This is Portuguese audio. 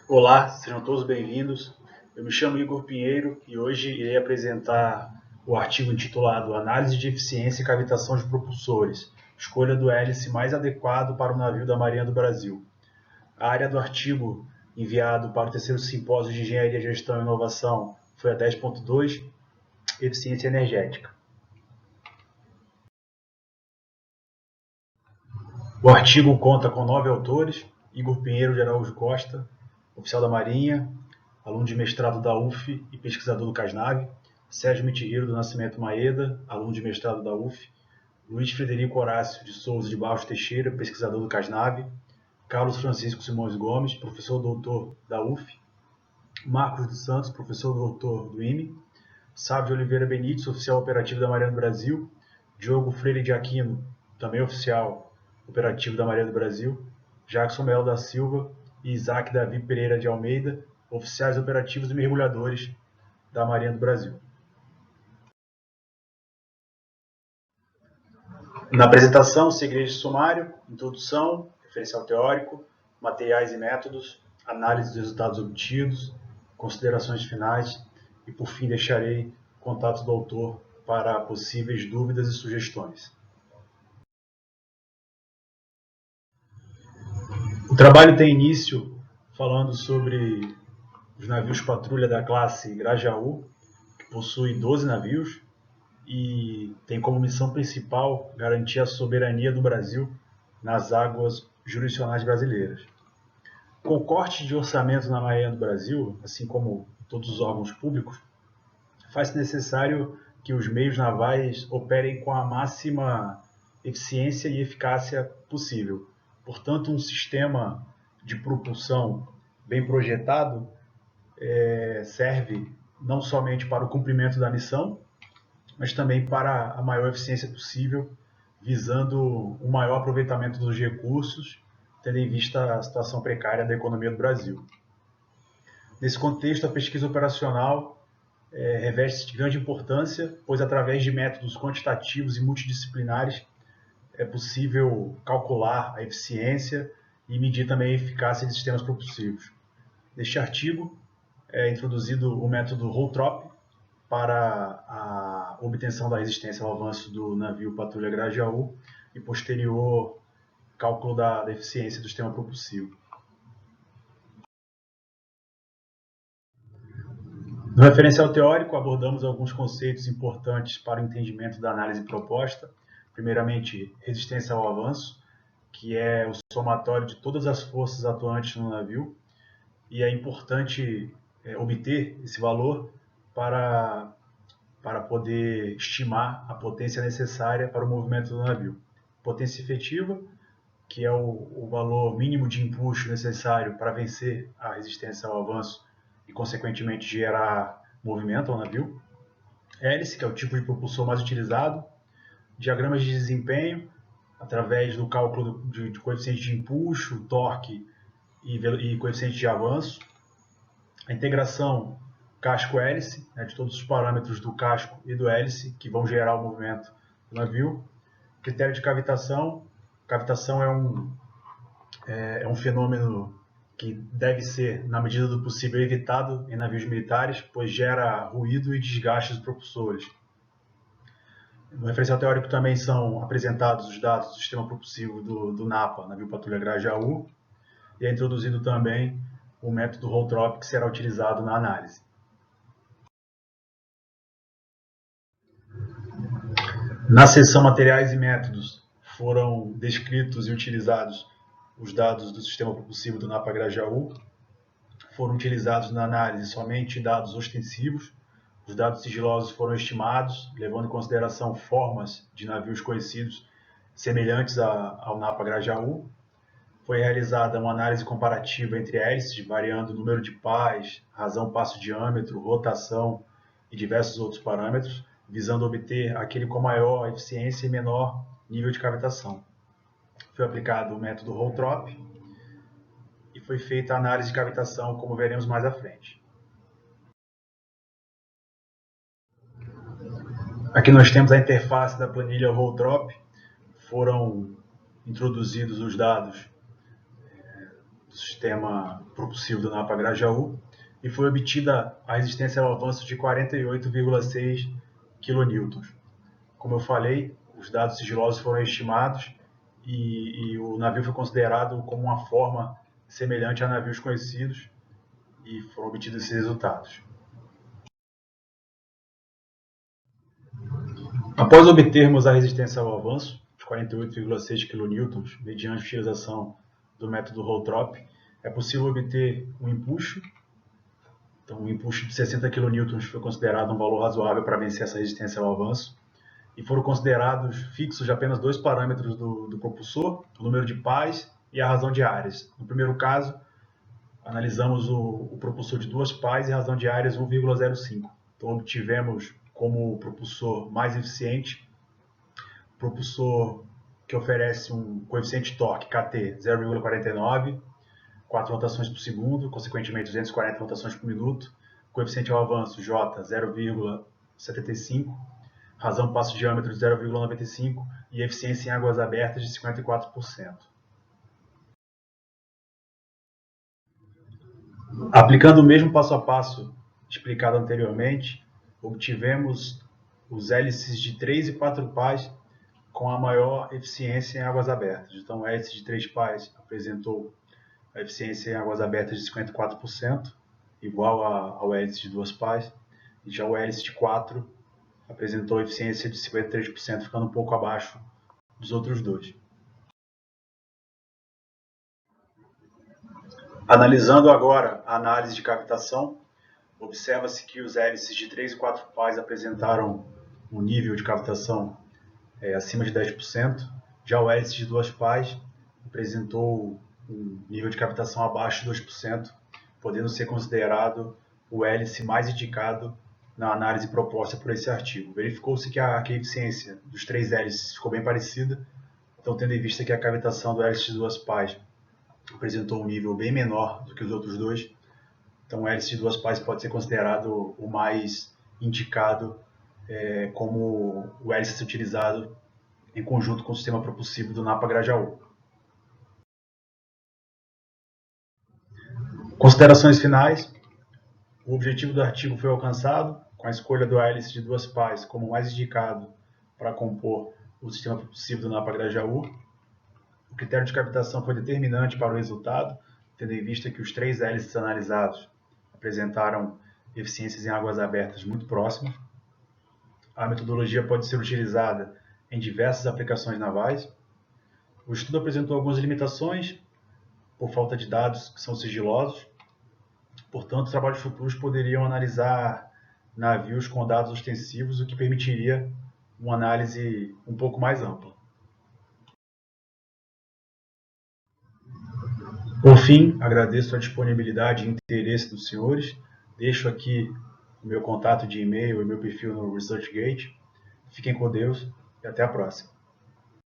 Olá, sejam todos bem-vindos. Eu me chamo Igor Pinheiro e hoje irei apresentar o artigo intitulado Análise de Eficiência e Cavitação de Propulsores, escolha do hélice mais adequado para o navio da Marinha do Brasil. A área do artigo enviado para o terceiro simpósio de Engenharia, Gestão e Inovação foi a 10.2, Eficiência Energética. O artigo conta com 9 autores: Igor Pinheiro de Araújo Costa, oficial da Marinha, aluno de mestrado da UF e pesquisador do CASNAV; Sérgio Mitihiro do Nascimento Maeda, aluno de mestrado da UF; Luiz Frederico Horácio de Souza de Barros Teixeira, pesquisador do CASNAV; Carlos Francisco Simões Gomes, professor doutor da UF; Marcos dos Santos, professor doutor do IME; Sábio de Oliveira Benites, oficial operativo da Marinha do Brasil; Diogo Freire de Aquino, também oficial operativo da Marinha do Brasil; Jackson Melo da Silva e Isaac Davi Pereira de Almeida, oficiais operativos e mergulhadores da Marinha do Brasil. Na apresentação, seguirei de sumário, introdução, referencial teórico, materiais e métodos, análise dos resultados obtidos, considerações finais e, por fim, deixarei contato do autor para possíveis dúvidas e sugestões. O trabalho tem início falando sobre os navios patrulha da classe Grajaú, que possui 12 navios e tem como missão principal garantir a soberania do Brasil nas águas jurisdicionais brasileiras. Com o corte de orçamento na Marinha do Brasil, assim como todos os órgãos públicos, faz-se necessário que os meios navais operem com a máxima eficiência e eficácia possível. Portanto, um sistema de propulsão bem projetado serve não somente para o cumprimento da missão, mas também para a maior eficiência possível, visando o maior aproveitamento dos recursos, tendo em vista a situação precária da economia do Brasil. Nesse contexto, a pesquisa operacional reveste de grande importância, pois através de métodos quantitativos e multidisciplinares é possível calcular a eficiência e medir também a eficácia de sistemas propulsivos. Neste artigo é introduzido o método Holtrop para a obtenção da resistência ao avanço do navio patrulha Grajaú e posterior cálculo da eficiência do sistema propulsivo. No referencial teórico, abordamos alguns conceitos importantes para o entendimento da análise proposta. Primeiramente, resistência ao avanço, que é o somatório de todas as forças atuantes no navio, e é importante obter esse valor para poder estimar a potência necessária para o movimento do navio. Potência efetiva, que é o valor mínimo de empuxo necessário para vencer a resistência ao avanço e, consequentemente, gerar movimento ao navio. Hélice, que é o tipo de propulsor mais utilizado. Diagramas de desempenho, através do cálculo de coeficiente de empuxo, torque e coeficiente de avanço. A integração casco-hélice, de todos os parâmetros do casco e do hélice, que vão gerar o movimento do navio. Critério de cavitação. Cavitação é um fenômeno que deve ser, na medida do possível, evitado em navios militares, pois gera ruído e desgaste dos propulsores. No referencial teórico também são apresentados os dados do sistema propulsivo do NAPA, navio patrulha Grajaú, e é introduzido também o método Holtrop, que será utilizado na análise. Na seção Materiais e Métodos foram descritos e utilizados os dados do sistema propulsivo do NAPA Grajaú. Foram utilizados na análise somente dados ostensivos. Os dados sigilosos foram estimados, levando em consideração formas de navios conhecidos semelhantes ao NAPA Grajaú. Foi realizada uma análise comparativa entre hélices, variando o número de pás, razão passo-diâmetro, rotação e diversos outros parâmetros, visando obter aquele com maior eficiência e menor nível de cavitação. Foi aplicado o método Holtrop e foi feita a análise de cavitação, como veremos mais à frente. Aqui nós temos a interface da planilha Holtrop. Foram introduzidos os dados sistema propulsivo do Napa Grajaú e foi obtida a resistência ao avanço de 48,6 kN. Como eu falei, os dados sigilosos foram estimados e o navio foi considerado como uma forma semelhante a navios conhecidos e foram obtidos esses resultados. Após obtermos a resistência ao avanço, de 48,6 kN, mediante utilização do método Rolltrop, é possível obter um empuxo. Então, um empuxo de 60 kN foi considerado um valor razoável para vencer essa resistência ao avanço. E foram considerados fixos apenas dois parâmetros do propulsor, o número de pás e a razão de áreas. No primeiro caso, analisamos o propulsor de duas pás e a razão de áreas 1,05. Então, obtivemos como propulsor mais eficiente, propulsor que oferece um coeficiente de torque KT 0,49, 4 rotações por segundo, consequentemente 240 rotações por minuto, coeficiente ao avanço J 0,75, razão passo diâmetro de 0,95 e eficiência em águas abertas de 54%. Aplicando o mesmo passo a passo explicado anteriormente, obtivemos os hélices de 3 e 4 pás com a maior eficiência em águas abertas. Então, o hélice de 3 pás apresentou a eficiência em águas abertas de 54%, igual ao hélice de 2 pás, e já o hélice de 4 apresentou eficiência de 53%, ficando um pouco abaixo dos outros dois. Analisando agora a análise de cavitação, observa-se que os hélices de 3 e 4 pás apresentaram um nível de cavitação acima de 10%, já o hélice de 2 pás apresentou um nível de cavitação abaixo de 2%, podendo ser considerado o hélice mais indicado na análise proposta por esse artigo. Verificou-se que a eficiência dos 3 hélices ficou bem parecida, então tendo em vista que a cavitação do hélice de 2 pás apresentou um nível bem menor do que os outros dois, então o hélice de 2 pás pode ser considerado o mais indicado como o hélice a ser utilizado em conjunto com o sistema propulsivo do Napa Grajaú. Considerações finais. O objetivo do artigo foi alcançado com a escolha do hélice de 2 pás como mais indicado para compor o sistema propulsivo do Napa Grajaú. O critério de cavitação foi determinante para o resultado, tendo em vista que os 3 hélices analisados apresentaram eficiências em águas abertas muito próximas. A metodologia pode ser utilizada em diversas aplicações navais. O estudo apresentou algumas limitações por falta de dados que são sigilosos. Portanto, trabalhos futuros poderiam analisar navios com dados ostensivos, o que permitiria uma análise um pouco mais ampla. Por fim, agradeço a disponibilidade e interesse dos senhores. Deixo aqui o meu contato de e-mail e meu perfil no ResearchGate. Fiquem com Deus e até a próxima.